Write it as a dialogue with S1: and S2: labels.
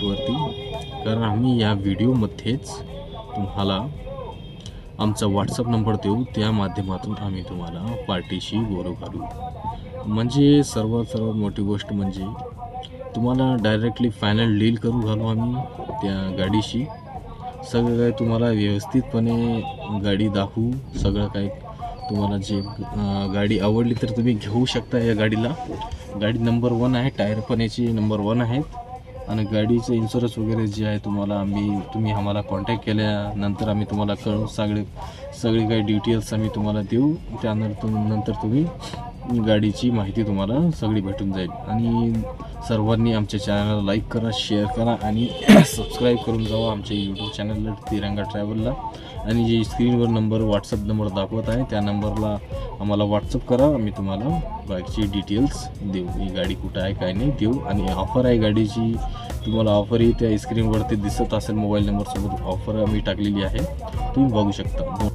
S1: बाईकवरती, कारण आम्ही या व्हिडिओमध्येच तुम्हाला आमचा व्हॉट्सअप नंबर देऊ, त्या माध्यमातून आम्ही तुम्हाला पार्टीशी बोलू घालू. म्हणजे सर्वात मोठी गोष्ट म्हणजे तुम्हाला डायरेक्टली फायनल डील करू घालू आम्ही त्या गाडीशी. सगळं काही तुम्हाला व्यवस्थितपणे गाडी दाखवू. सगळं काही तुम्हाला जे गाडी आवडली तर तुम्ही घेऊ शकता या गाडीला. गाडी नंबर 1 आहे, टायर पण याची नंबर 1 आहेत आणि गाडीचं इन्शुरन्स वगैरे जे आहे तुम्ही आम्हाला कॉन्टॅक्ट केल्यानंतर आम्ही तुम्हाला कळू. सगळे काही डिटेल्स आम्ही तुम्हाला देऊ. त्यानंतर तुम्ही गाडीची माहिती तुम्हाला सगळी भेटून जाईल. आणि सर्वांनी आमच्या चॅनलला लाईक करा, शेअर करा आणि सबस्क्राईब करून जावा आमच्या यूट्यूब चॅनलला तिरंगा ट्रॅव्हलला. आणि जे स्क्रीनवर व्हॉट्सअप नंबर दाखवत आहे त्या नंबरला आम्हाला व्हॉट्सअप करा. आम्ही तुम्हाला बाईकची डिटेल्स देऊ, ही गाडी कुठं आहे काय नाही देऊ. आणि ऑफर आहे गाडीची, तुम्हाला ऑफरही त्या स्क्रीनवरती दिसत असेल. मोबाईल नंबरसोबत ऑफर आम्ही टाकलेली आहे, तुम्ही बघू शकता.